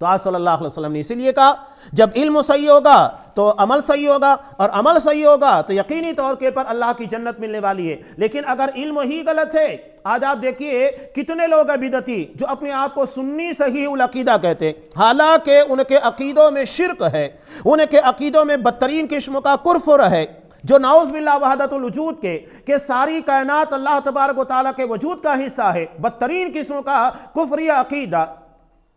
Speaker 1: تو آپ صلی اللہ علیہ وسلم نے اسی لیے کہا جب علم صحیح ہوگا تو عمل صحیح ہوگا، اور عمل صحیح ہوگا تو یقینی طور کے پر اللہ کی جنت ملنے والی ہے۔ لیکن اگر علم ہی غلط ہے، آج آپ دیکھیے کتنے لوگ ہیں بدعتی جو اپنے آپ کو سنی صحیح العقیدہ کہتے ہیں، حالانکہ ان کے عقیدوں میں شرک ہے، ان کے عقیدوں میں بدترین قسم کا کفر ہے، جو نعوذ باللہ وحدت الوجود کے کہ ساری کائنات اللہ تبارک و تعالیٰ کے وجود کا حصہ ہے، بدترین قسم کا کفری عقیدہ۔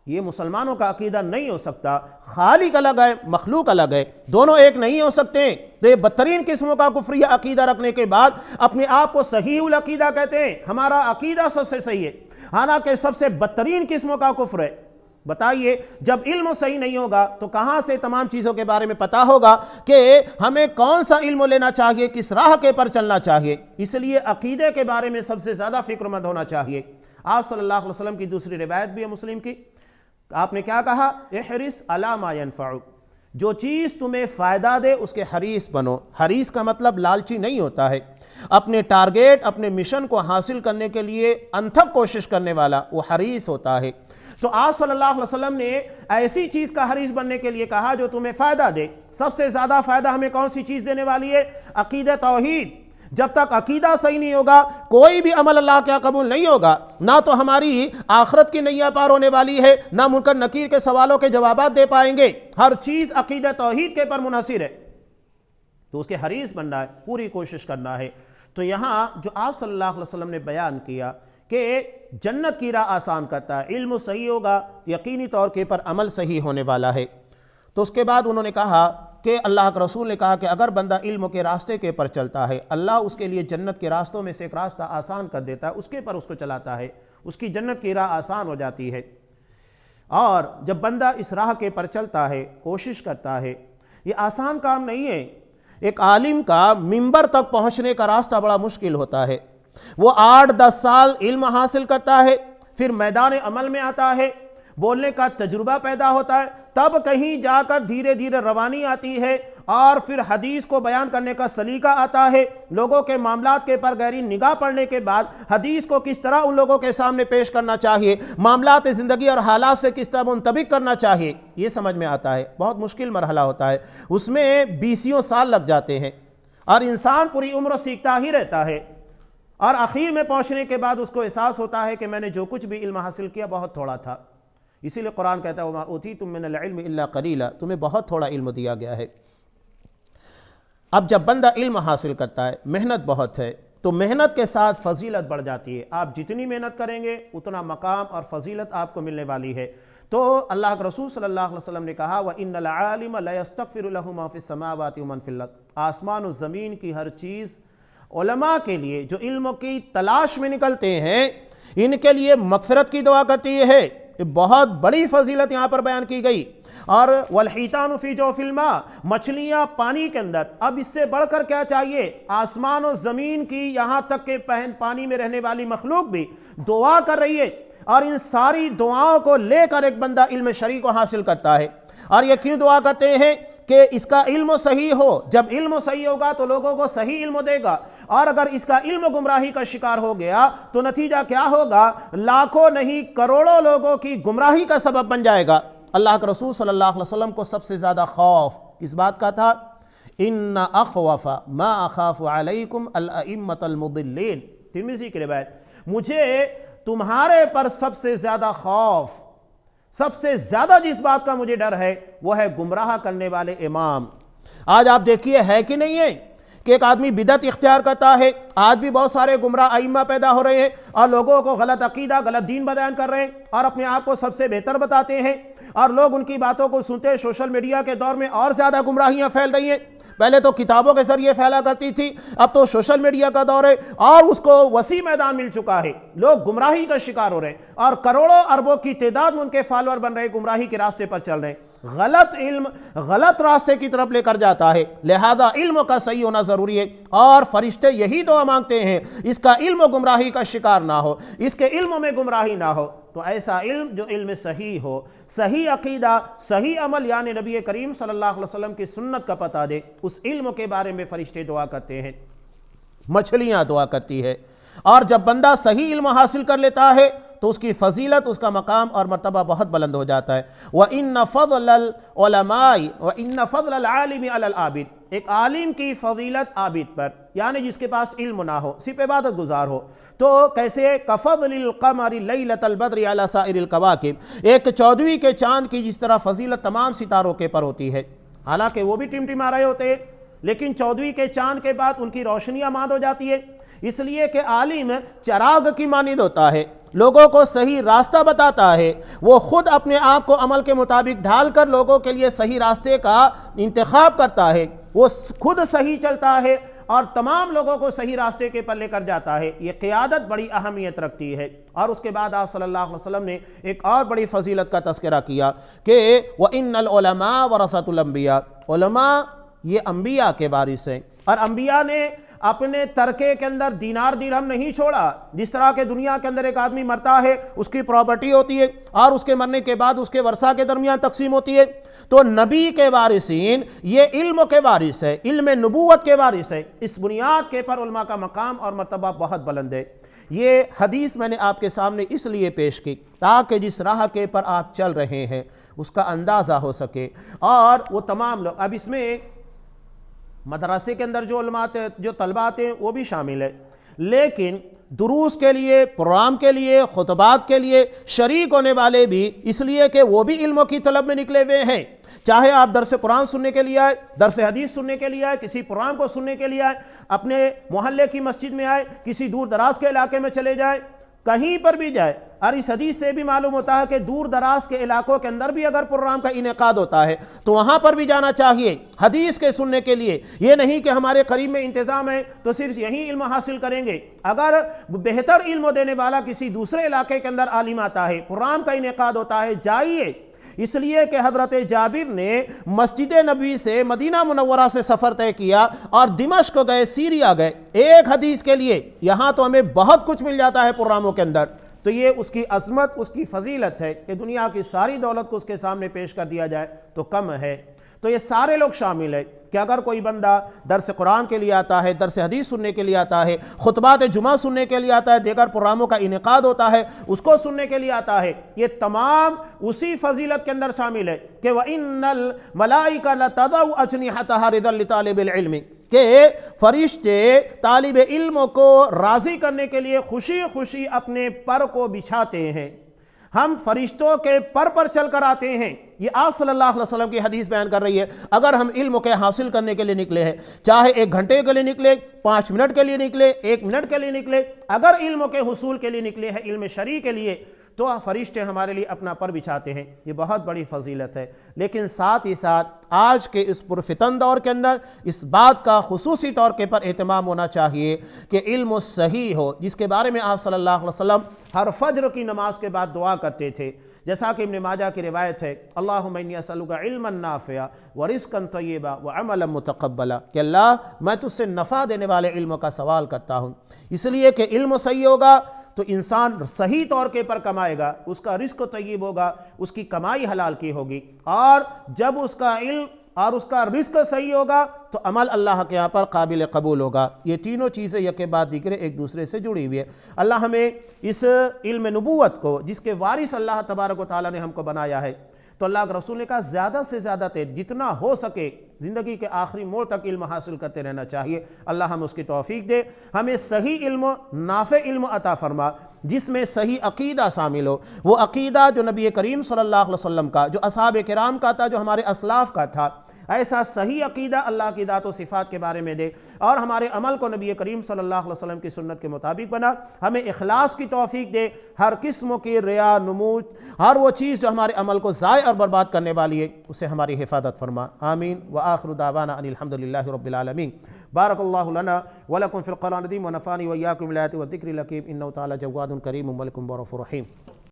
Speaker 1: یہ مسلمانوں کا عقیدہ نہیں ہو سکتا۔ خالق الگ ہے، مخلوق الگ ہے، دونوں ایک نہیں ہو سکتے۔ تو یہ بدترین قسموں کا کفری عقیدہ رکھنے کے بعد اپنے آپ کو صحیح العقیدہ کہتے ہیں، ہمارا عقیدہ سب سے صحیح ہے، حالانکہ سب سے بدترین قسموں کا کفر ہے۔ بتائیے جب علم صحیح نہیں ہوگا تو کہاں سے تمام چیزوں کے بارے میں پتا ہوگا کہ ہمیں کون سا علم لینا چاہیے، کس راہ کے پر چلنا چاہیے؟ اس لیے عقیدے کے بارے میں سب سے زیادہ فکر مند ہونا چاہیے۔ آپ صلی اللہ علیہ وسلم کی دوسری روایت بھی ہے مسلم کی، آپ نے کیا کہا؟ احرص علی ما ینفعک، جو چیز تمہیں فائدہ دے اس کے حریص بنو۔ حریص کا مطلب لالچی نہیں ہوتا ہے، اپنے ٹارگیٹ، اپنے مشن کو حاصل کرنے کے لیے انتھک کوشش کرنے والا وہ حریص ہوتا ہے۔ تو آپ صلی اللہ علیہ وسلم نے ایسی چیز کا حریص بننے کے لیے کہا جو تمہیں فائدہ دے۔ سب سے زیادہ فائدہ ہمیں کون سی چیز دینے والی ہے؟ عقیدہ توحید۔ جب تک عقیدہ صحیح نہیں ہوگا کوئی بھی عمل اللہ کیا قبول نہیں ہوگا، نہ تو ہماری آخرت کی نیا پار ہونے والی ہے، نہ منکر نکیر کے سوالوں کے جوابات دے پائیں گے۔ ہر چیز عقیدہ توحید کے پر منحصر ہے، تو اس کے حریص بننا ہے، پوری کوشش کرنا ہے۔ تو یہاں جو آپ صلی اللہ علیہ وسلم نے بیان کیا کہ جنت کی راہ آسان کرتا ہے، علم صحیح ہوگا یقینی طور کے پر عمل صحیح ہونے والا ہے۔ تو اس کے بعد انہوں نے کہا کہ اللہ کے رسول نے کہا کہ اگر بندہ علم کے راستے کے پر چلتا ہے، اللہ اس کے لیے جنت کے راستوں میں سے ایک راستہ آسان کر دیتا ہے، اس کے پر اس کو چلاتا ہے، اس کی جنت کی راہ آسان ہو جاتی ہے۔ اور جب بندہ اس راہ کے پر چلتا ہے، کوشش کرتا ہے، یہ آسان کام نہیں ہے۔ ایک عالم کا منبر تک پہنچنے کا راستہ بڑا مشکل ہوتا ہے، وہ 8-10 سال علم حاصل کرتا ہے، پھر میدان عمل میں آتا ہے، بولنے کا تجربہ پیدا ہوتا ہے، تب کہیں جا کر دھیرے دھیرے روانی آتی ہے، اور پھر حدیث کو بیان کرنے کا سلیقہ آتا ہے۔ لوگوں کے معاملات کے پر گہری نگاہ پڑنے کے بعد حدیث کو کس طرح ان لوگوں کے سامنے پیش کرنا چاہیے، معاملات زندگی اور حالات سے کس طرح منطبق کرنا چاہیے، یہ سمجھ میں آتا ہے۔ بہت مشکل مرحلہ ہوتا ہے، اس میں 20 سال لگ جاتے ہیں، اور انسان پوری عمر سیکھتا ہی رہتا ہے، اور آخر میں پہنچنے کے بعد اس کو احساس ہوتا ہے کہ میں نے جو کچھ بھی علم حاصل کیا بہت تھوڑا تھا، اسی لیے قرآن کہتا ہے وَمَا أُوتِيتُم مِّنَ الْعِلْمِ إِلَّا قَلِيلًا، تمہیں بہت تھوڑا علم دیا گیا ہے۔ اب جب بندہ علم حاصل کرتا ہے، محنت بہت ہے، تو محنت کے ساتھ فضیلت بڑھ جاتی ہے۔ آپ جتنی محنت کریں گے اتنا مقام اور فضیلت آپ کو ملنے والی ہے۔ تو اللہ کے رسول صلی اللہ علیہ وسلم نے کہا وَإِنَّ الْعَالِمَ لَيَسْتَغْفِرُ لَهُ مَا فِي السَّمَاوَاتِ وَمَن فِي الْأَرْضِ، آسمان و زمین کی ہر چیز علماء کے لیے جو علم کی تلاش میں نکلتے ہیں، ان کے لیے مغفرت کی دعا کرتی ہے۔ یہ بہت بڑی فضیلت یہاں پر بیان کی گئی۔ اور وَالْحِيتَانُ فِي جَوْفِ الْمَاءِ، مچھلیاں پانی کے اندر، اب اس سے بڑھ کر کیا چاہیے؟ آسمان و زمین کی یہاں تک کہ پانی میں رہنے والی مخلوق بھی دعا کر رہی ہے، اور ان ساری دعاؤں کو لے کر ایک بندہ علم شرعی کو حاصل کرتا ہے۔ اور یہ کیوں دعا کرتے ہیں؟ کہ اس کا علم صحیح ہو۔ جب علم صحیح ہوگا تو لوگوں کو صحیح علم دے گا، اور اگر اس کا علم گمراہی کا شکار ہو گیا تو نتیجہ کیا ہوگا؟ لاکھوں نہیں کروڑوں لوگوں کی گمراہی کا سبب بن جائے گا۔ اللہ کے رسول صلی اللہ علیہ وسلم کو سب سے زیادہ خوف اس بات کا تھا ان اخوف ما اخاف علیکم الائمۃ المضلین، ترمذی کی روایت، مجھے تمہارے پر سب سے زیادہ خوف، سب سے زیادہ جس بات کا مجھے ڈر ہے وہ ہے گمراہ کرنے والے امام۔ آج آپ دیکھیے ہے کہ نہیں ہے کہ ایک آدمی بدعت اختیار کرتا ہے، آج بھی بہت سارے گمراہ ائمہ پیدا ہو رہے ہیں اور لوگوں کو غلط عقیدہ، غلط دین بیان کر رہے ہیں اور اپنے آپ کو سب سے بہتر بتاتے ہیں، اور لوگ ان کی باتوں کو سنتے ہیں۔ سوشل میڈیا کے دور میں اور زیادہ گمراہیاں پھیل رہی ہیں، پہلے تو کتابوں کے ذریعے پھیلا کرتی تھی، اب تو سوشل میڈیا کا دور ہے اور اس کو وسیع میدان مل چکا ہے، لوگ گمراہی کا شکار ہو رہے ہیں اور کروڑوں اربوں کی تعداد میں ان کے فالوور بن رہے، گمراہی کے راستے پر چل رہے ہیں۔ غلط علم غلط راستے کی طرف لے کر جاتا ہے، لہذا علم کا صحیح ہونا ضروری ہے، اور فرشتے یہی دعا مانگتے ہیں اس کا علم گمراہی کا شکار نہ ہو، اس کے علم میں گمراہی نہ ہو۔ تو ایسا علم جو علم صحیح ہو، صحیح عقیدہ، صحیح عمل، یعنی نبی کریم صلی اللہ علیہ وسلم کی سنت کا پتہ دے، اس علم کے بارے میں فرشتے دعا کرتے ہیں، مچھلیاں دعا کرتی ہے۔ اور جب بندہ صحیح علم حاصل کر لیتا ہے تو اس کی فضیلت، اس کا مقام اور مرتبہ بہت بلند ہو جاتا ہے۔ وَإِنَّ فَضْلَ الْعُلَمَاءِ وَإِنَّ فَضْلَ الْعَالِمِ عَلَى الْعَابِدِ، ایک عالم کی فضیلت عابد پر، یعنی جس کے پاس علم نہ ہو، صرف عبادت گزار ہو، تو کیسے؟ کَفَضْلِ الْقَمَرِ لَيْلَةَ الْبَدْرِ عَلَى سَائِرِ الْكَوَاكِبِ، ایک 14ویں کے چاند کی جس طرح فضیلت تمام ستاروں کے پر ہوتی ہے، حالانکہ وہ بھی ٹمٹما رہے ہوتے ہیں، لیکن 14ویں کے چاند کے بعد ان کی روشنیاں ماند ہو جاتی ہے، اس لیے کہ عالم چراغ کی مانند ہوتا ہے، لوگوں کو صحیح راستہ بتاتا ہے، وہ خود اپنے آپ کو عمل کے مطابق ڈھال کر لوگوں کے لیے صحیح راستے کا انتخاب کرتا ہے، وہ خود صحیح چلتا ہے اور تمام لوگوں کو صحیح راستے کے پر لے کر جاتا ہے۔ یہ قیادت بڑی اہمیت رکھتی ہے۔ اور اس کے بعد آپ صلی اللہ علیہ وسلم نے ایک اور بڑی فضیلت کا تذکرہ کیا کہ وَإِنَّ الْعُلَمَاءَ وَرَثَةُ الْأَنْبِيَاءِ، علماء یہ انبیاء کے وارث ہیں، اور انبیاء نے اپنے ترکے کے اندر دینار درہم نہیں چھوڑا۔ جس طرح کہ دنیا کے اندر ایک آدمی مرتا ہے، اس کی پراپرٹی ہوتی ہے اور اس کے مرنے کے بعد اس کے ورثہ کے درمیان تقسیم ہوتی ہے، تو نبی کے وارثین یہ علم کے وارث ہے، علم نبوت کے وارث ہے۔ اس بنیاد کے پر علماء کا مقام اور مرتبہ بہت بلند ہے۔ یہ حدیث میں نے آپ کے سامنے اس لیے پیش کی تاکہ جس راہ کے پر آپ چل رہے ہیں اس کا اندازہ ہو سکے، اور وہ تمام لوگ، اب اس میں مدرسے کے اندر جو علماء جو طلبہ آتے ہیں وہ بھی شامل ہے، لیکن دروس کے لیے، پروگرام کے لیے، خطبات کے لیے شریک ہونے والے بھی، اس لیے کہ وہ بھی علموں کی طلب میں نکلے ہوئے ہیں، چاہے آپ درس قرآن سننے کے لیے آئے، درس حدیث سننے کے لیے آئے، کسی پروگرام کو سننے کے لیے آئے، اپنے محلے کی مسجد میں آئے، کسی دور دراز کے علاقے میں چلے جائے، کہیں پر بھی جائے۔ اور اس حدیث سے بھی معلوم ہوتا ہے کہ دور دراز کے علاقوں کے اندر بھی اگر پروگرام کا انعقاد ہوتا ہے تو وہاں پر بھی جانا چاہیے حدیث کے سننے کے لیے۔ یہ نہیں کہ ہمارے قریب میں انتظام ہے تو صرف یہی علم حاصل کریں گے۔ اگر بہتر علم دینے والا کسی دوسرے علاقے کے اندر عالم آتا ہے، پروگرام کا انعقاد ہوتا ہے، جائیے۔ اس لیے کہ حضرت جابر نے مسجد نبوی سے مدینہ منورہ سے سفر طے کیا اور دمشق گئے، سیریا گئے، ایک حدیث کے لیے۔ یہاں تو ہمیں بہت کچھ مل جاتا ہے پروگراموں کے اندر، تو یہ اس کی عظمت، اس کی فضیلت ہے کہ دنیا کی ساری دولت کو اس کے سامنے پیش کر دیا جائے تو کم ہے۔ تو یہ سارے لوگ شامل ہیں کہ اگر کوئی بندہ درس قرآن کے لیے آتا ہے، درس حدیث سننے کے لیے آتا ہے، خطبات جمعہ سننے کے لیے آتا ہے، دیگر پروگراموں کا انعقاد ہوتا ہے اس کو سننے کے لیے آتا ہے، یہ تمام اسی فضیلت کے اندر شامل ہے کہ وَإِنَّ الْمَلَائِكَ لَتَضَعُ أَجْنِحَتَهَا رِضًا لِطَالِبِ الْعِلْمِ، کہ فرشتے طالب علم کو راضی کرنے کے لیے خوشی خوشی اپنے پر کو بچھاتے ہیں۔ ہم فرشتوں کے پر چل کر آتے ہیں. یہ آپ صلی اللہ علیہ وسلم کی حدیث بیان کر رہی ہے. اگر ہم علم کے حاصل کرنے کے لیے نکلے ہیں، چاہے 1 گھنٹے کے لیے نکلے، 5 منٹ کے لیے نکلے، 1 منٹ کے لیے نکلے، اگر علم کے حصول کے لیے نکلے ہیں، علم شرعی کے لیے، تو فرشتے ہمارے لیے اپنا پر بچھاتے ہیں. یہ بہت بڑی فضیلت ہے. لیکن ساتھ ہی ساتھ آج کے اس پرفتن دور کے اندر اس بات کا خصوصی طور کے پر اہتمام ہونا چاہیے کہ علم صحیح ہو، جس کے بارے میں آپ صلی اللہ علیہ وسلم ہر فجر کی نماز کے بعد دعا کرتے تھے. جیسا کہ ابن ماجہ کی روایت ہے، اللہم انی اسألک علما نافعا ورزقا طیبا وعملا متقبلا، کہ اللہ میں تجھ سے نفع دینے والے علم کا سوال کرتا ہوں. اس لیے کہ علم صحیح ہوگا تو انسان صحیح طور کے پر کمائے گا، اس کا رزق طیب ہوگا، اس کی کمائی حلال کی ہوگی، اور جب اس کا علم اور اس کا رزق صحیح ہوگا تو عمل اللہ کے یہاں پر قابل قبول ہوگا. یہ تینوں چیزیں یکے بعد دیگر ایک دوسرے سے جڑی ہوئی ہے. اللہ ہمیں اس علم نبوت کو، جس کے وارث اللہ تبارک و تعالیٰ نے ہم کو بنایا ہے، تو اللہ کے رسول نے کہا زیادہ سے زیادہ جتنا ہو سکے زندگی کے آخری موڑ تک علم حاصل کرتے رہنا چاہیے. اللہ ہم اس کی توفیق دے، ہمیں صحیح علم، نافع علم عطا فرما، جس میں صحیح عقیدہ شامل ہو. وہ عقیدہ جو نبی کریم صلی اللہ علیہ وسلم کا، جو اصحاب کرام کا تھا، جو ہمارے اسلاف کا تھا، ایسا صحیح عقیدہ اللہ کی ذات و صفات کے بارے میں دے، اور ہمارے عمل کو نبی کریم صلی اللہ علیہ وسلم کی سنت کے مطابق بنا. ہمیں اخلاص کی توفیق دے، ہر قسم کی ریا، نمود، ہر وہ چیز جو ہمارے عمل کو ضائع اور برباد کرنے والی ہے، اسے ہماری حفاظت فرما. آمین. وآخر دعوانا ان الحمدللہ رب العالمین. بارک اللہ لنا ولکم فی القرآن العظیم ونفعنی وإیاکم بالآیات والذکر الحکیم. انہ تعالی جواد کریم ملک رؤوف رحیم.